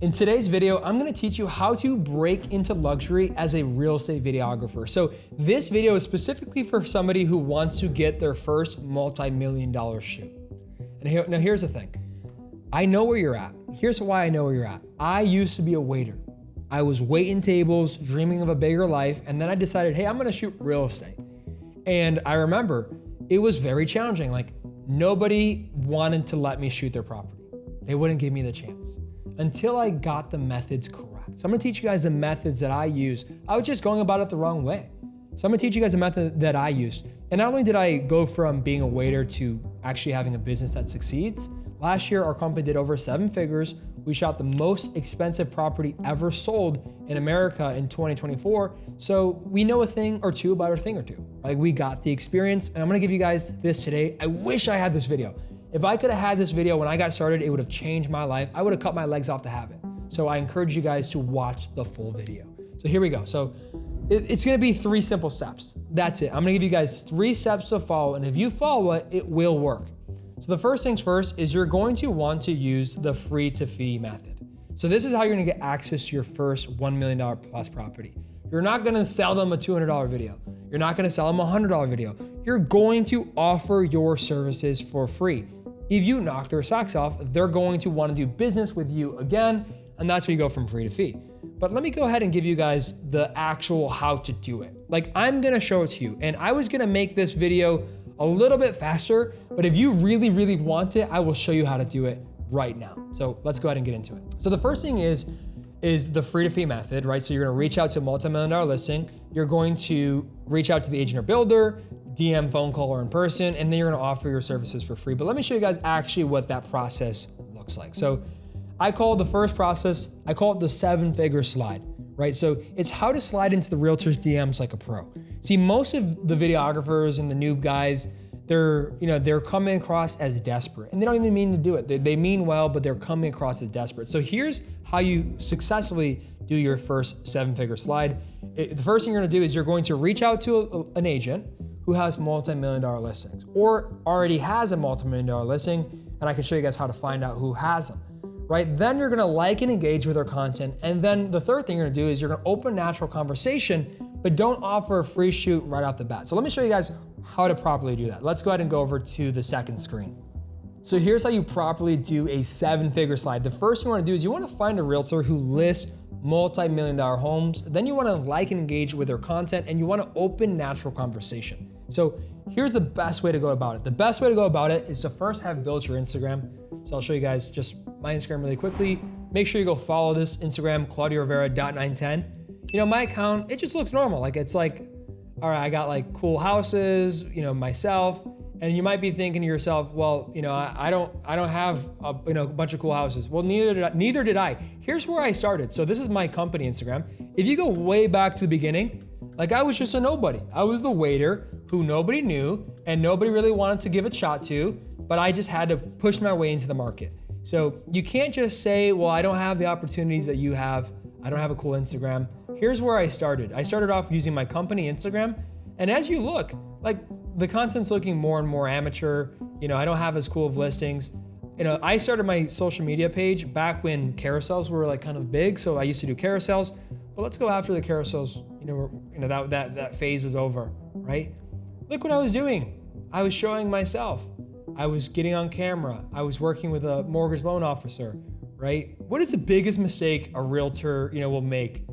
In today's video, I'm gonna teach you how to break into luxury as a real estate videographer. So this video is specifically for somebody who wants to get their first multi-million-dollar shoot. And now here's the thing. I know where you're at. Here's why I know where you're at. I used to be a waiter. I was waiting tables, dreaming of a bigger life, and then I decided, hey, I'm gonna shoot real estate. And I remember it was very challenging. Like, nobody wanted to let me shoot their property. They wouldn't give me the chance until I got the methods correct. So I'm gonna teach you guys the methods that I use. I was just going about it the wrong way. So I'm gonna teach you guys the method that I used. And not only did I go from being a waiter to actually having a business that succeeds, last year our company did over 7 figures. We shot the most expensive property ever sold in America in 2024. So we know a thing or two about a thing or two. Like, we got the experience, and I'm gonna give you guys this today. I wish I had this video. If I could have had this video when I got started, it would have changed my life. I would have cut my legs off to have it. So I encourage you guys to watch the full video. So here we go. So it's gonna be 3 simple steps. That's it. I'm gonna give you guys 3 steps to follow, and if you follow it, it will work. So the first things first is you're going to want to use the free to fee method. So this is how you're gonna get access to your first $1 million plus property. You're not gonna sell them a $200 video. You're not gonna sell them a $100 video. You're going to offer your services for free. If you knock their socks off, they're going to want to do business with you again, and that's where you go from free to fee. But let me go ahead and give you guys the actual how to do it. Like, I'm gonna show it to you, and I was gonna make this video a little bit faster, but if you really, really want it, I will show you how to do it right now. So let's go ahead and get into it. So the first thing is the free to fee method, right? So you're gonna reach out to a multi-million-dollar listing. You're going to reach out to the agent or builder, DM, phone call, or in person, and then you're gonna offer your services for free. But let me show you guys actually what that process looks like. So I call the first process, I call it the 7-figure slide, right? So it's how to slide into the realtor's DMs like a pro. See, most of the videographers and the noob guys, they're coming across as desperate, and they don't even mean to do it. They mean well, but they're coming across as desperate. So here's how you successfully do your first 7-figure slide. The first thing you're gonna do is you're going to reach out to an agent who has multi-million-dollar listings or already has a multi-million-dollar listing, and I can show you guys how to find out who has them, right? Then you're gonna like and engage with their content, and then the third thing you're gonna do is you're gonna open natural conversation, but don't offer a free shoot right off the bat. So let me show you guys how to properly do that. Let's go ahead and go over to the second screen. So here's how you properly do a 7-figure slide. The first thing you wanna do is you wanna find a realtor who lists multi-million-dollar homes. Then you wanna like and engage with their content, and you wanna open natural conversation. So here's the best way to go about it. The best way to go about it is to first have built your Instagram. So I'll show you guys just my Instagram really quickly. Make sure you go follow this Instagram, claudiorivera.910. You know, my account, it just looks normal. Like, it's like, all right, I got like cool houses, you know, myself. And you might be thinking to yourself, well, you know, I don't have a bunch of cool houses. Well, neither did I. Here's where I started. So this is my company Instagram. If you go way back to the beginning, like, I was just a nobody. I was the waiter who nobody knew and nobody really wanted to give a shot to, but I just had to push my way into the market. So you can't just say, well, I don't have the opportunities that you have. I don't have a cool Instagram. Here's where I started. I started off using my company Instagram. And as you look, like, the content's looking more and more amateur. You know, I don't have as cool of listings. You know, I started my social media page back when carousels were like kind of big. So I used to do carousels, but let's go after the carousels, that phase was over, right? Look what I was doing. I was showing myself. I was getting on camera. I was working with a mortgage loan officer, right? What is the biggest mistake a realtor, will make,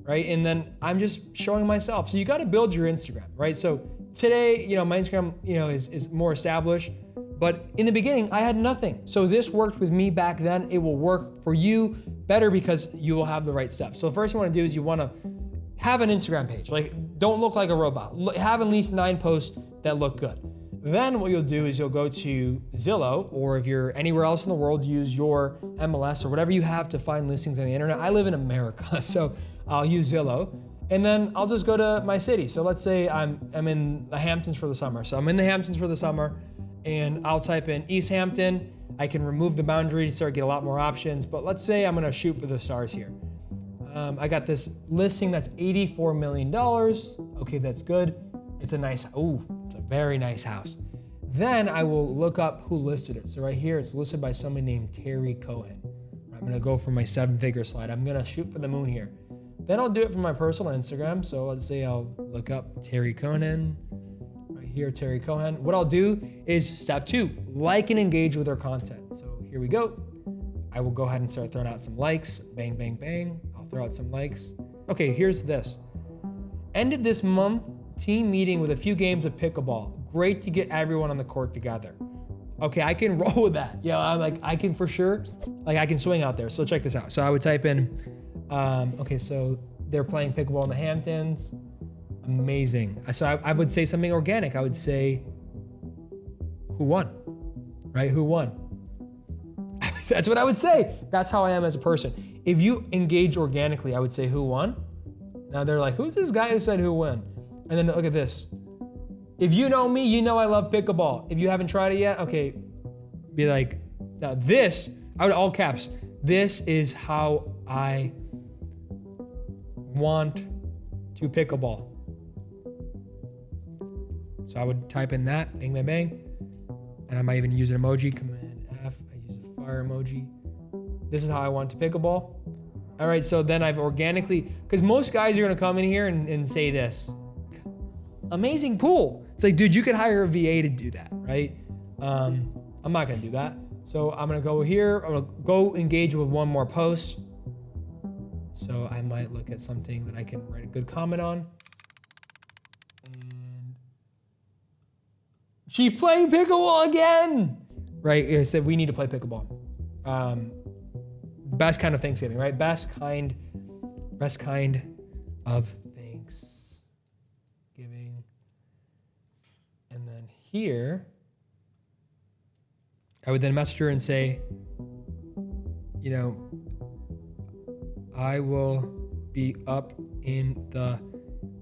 right? And then I'm just showing myself. So you got to build your Instagram, right? So today, my Instagram, is more established, but in the beginning I had nothing. So this worked with me back then. It will work for you better because you will have the right steps. So the first thing you want to do is you want to have an Instagram page. Like, don't look like a robot. Have at least 9 posts that look good. Then what you'll do is you'll go to Zillow, or if you're anywhere else in the world, use your MLS or whatever you have to find listings on the internet. I live in America, so I'll use Zillow. And then I'll just go to my city. So let's say I'm in the Hamptons for the summer. So I'm in the Hamptons for the summer, and I'll type in East Hampton. I can remove the boundary so I get a lot more options. But let's say I'm gonna shoot for the stars here. I got this listing that's $84 million. Okay, that's good. It's a very nice house. Then I will look up who listed it. So right here, it's listed by somebody named Terry Cohen, I'm gonna go for my 7-figure slide. I'm gonna shoot for the moon here. Then I'll do it for my personal Instagram. So let's say I'll look up Terry Cohen, right here, Terry Cohen. What I'll do is step 2, like and engage with their content. So here we go. I will go ahead and start throwing out some likes. Bang, bang, bang. I'll throw out some likes. Okay, here's this. Ended this month team meeting with a few games of pickleball. Great to get everyone on the court together. Okay, I can roll with that. Yeah, I'm like, I can for sure, like I can swing out there. So check this out. So I would type in, okay, so they're playing pickleball in the Hamptons. Amazing. So I would say something organic. I would say, who won? Right, who won? That's what I would say. That's how I am as a person. If you engage organically, I would say, who won? Now they're like, who's this guy who said who won? And then look at this. If you know me, you know I love pickleball. If you haven't tried it yet, okay, be like, now this, I would all caps, this is how I want to pickleball. So I would type in that, bang, bang, bang. And I might even use an emoji, Command F, I use a fire emoji. This is how I want to pickleball. All right, so then I've organically, because most guys are gonna come in here and say this. Amazing pool. It's like, dude, you could hire a VA to do that, right? I'm not gonna do that. So I'm gonna go here, I'm gonna go engage with one more post. So I might look at something that I can write a good comment on. And she's playing pickleball again, right? I said we need to play pickleball. Best kind of Thanksgiving, right? Best kind of Thanksgiving. And then here, I would then message her and say, you know, I will be up in the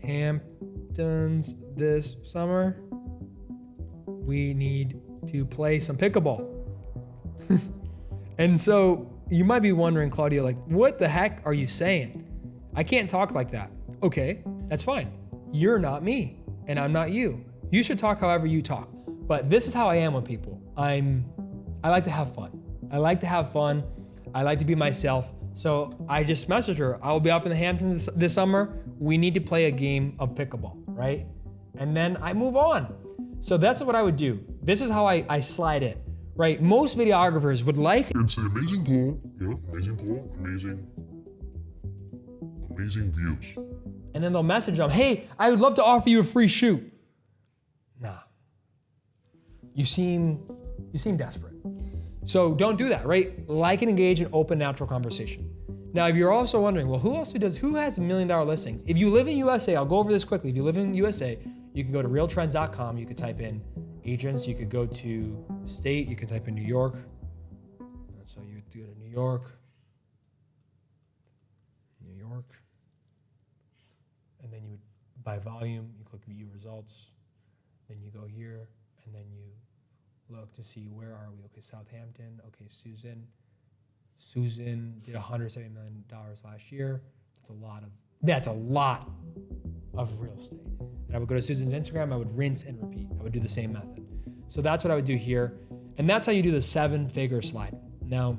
Hamptons this summer. We need to play some pickleball. And so you might be wondering, Claudio, like, what the heck are you saying? I can't talk like that. Okay, that's fine. You're not me, and I'm not you. You should talk however you talk. But this is how I am with people. I like to have fun. I like to be myself. So I just messaged her. I will be up in the Hamptons this summer. We need to play a game of pickleball, right? And then I move on. So that's what I would do. This is how I slide it. Right, most videographers would like and say amazing pool, amazing views. And then they'll message them, hey, I would love to offer you a free shoot. Nah, you seem desperate. So don't do that, right? Like and engage in open, natural conversation. Now, if you're also wondering, well, who has $1 million listings? If you live in USA, I'll go over this quickly. If you live in USA, you can go to realtrends.com. You could type in agents. You could go to state. You could type in New York. So you would go to New York. And then you would, by volume, you click view results. Then you go here, and then you look to see where are we. Okay, Southampton. Okay, Susan. Susan did $170 million last year. That's a lot of real estate. And I would go to Susan's Instagram, I would rinse and repeat. I would do the same method. So that's what I would do here. And that's how you do the 7-figure slide. Now,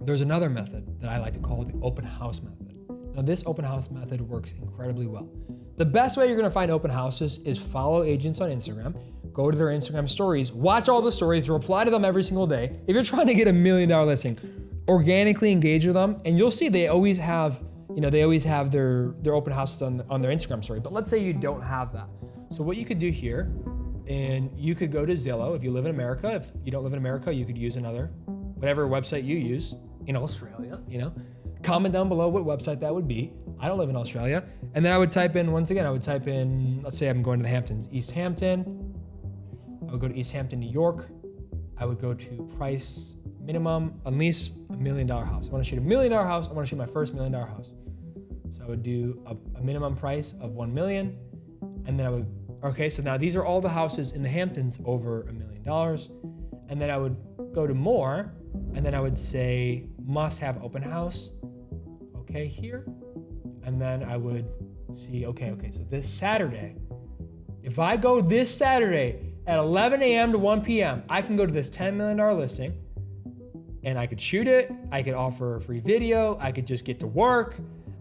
there's another method that I like to call the open house method. Now, this open house method works incredibly well. The best way you're gonna find open houses is follow agents on Instagram, go to their Instagram stories, watch all the stories, reply to them every single day. If you're trying to get $1 million listing, organically engage with them, and you'll see they always have their open houses on their Instagram story. But let's say you don't have that. So what you could do here, and you could go to Zillow if you live in America. If you don't live in America, you could use whatever website you use in Australia, Comment down below what website that would be. I don't live in Australia. And then I would type in, let's say I'm going to the Hamptons, East Hampton. I would go to East Hampton, New York. I would go to price minimum, at least $1 million house. I want to shoot $1 million house. I want to shoot my first $1 million house. So I would do a minimum price of 1 million. And then so now these are all the houses in the Hamptons over $1 million. And then I would go to more, and then I would say must have open house. Okay, here. And then I would see, okay, so this Saturday, if I go this Saturday at 11 a.m. to 1 p.m., I can go to this $10 million listing. and I could shoot it. I could offer a free video. I could just get to work,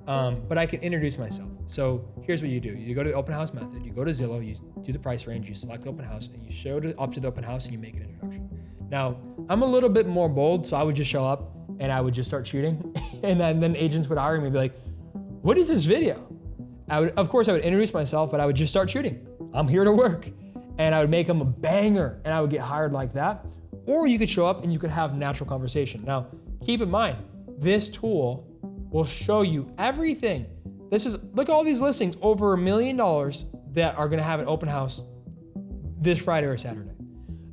but I can introduce myself. So here's what you do. You go to the open house method, you go to Zillow, you do the price range, you select the open house, and you show it up to the open house and you make an introduction. Now, I'm a little bit more bold, so I would just show up and I would just start shooting. And then agents would hire me and be like, what is this video? Of course, I would introduce myself, but I would just start shooting. I'm here to work. And I would make them a banger and I would get hired like that. Or you could show up and you could have natural conversation. Now, keep in mind, this tool will show you everything. Look at all these listings, over $1 million that are gonna have an open house this Friday or Saturday.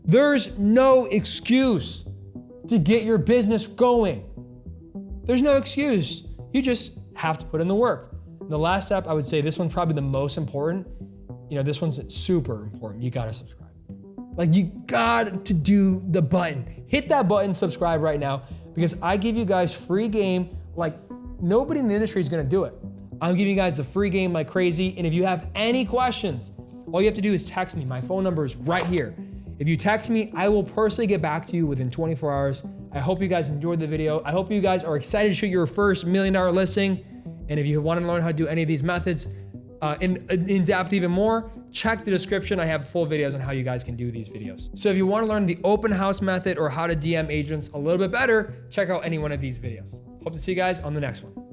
There's no excuse to get your business going. There's no excuse. You just have to put in the work. And the last step, I would say this one's probably the most important. This one's super important. You gotta subscribe. Like, you got to do the button. Hit that button, subscribe right now, because I give you guys free game like nobody in the industry is gonna do it. I'm giving you guys the free game like crazy. And if you have any questions, all you have to do is text me. My phone number is right here. If you text me, I will personally get back to you within 24 hours. I hope you guys enjoyed the video. I hope you guys are excited to shoot your first $1 million listing. And if you want to learn how to do any of these methods in depth even more, check the description. I have full videos on how you guys can do these videos. So if you want to learn the open house method or how to DM agents a little bit better, check out any one of these videos. Hope to see you guys on the next one.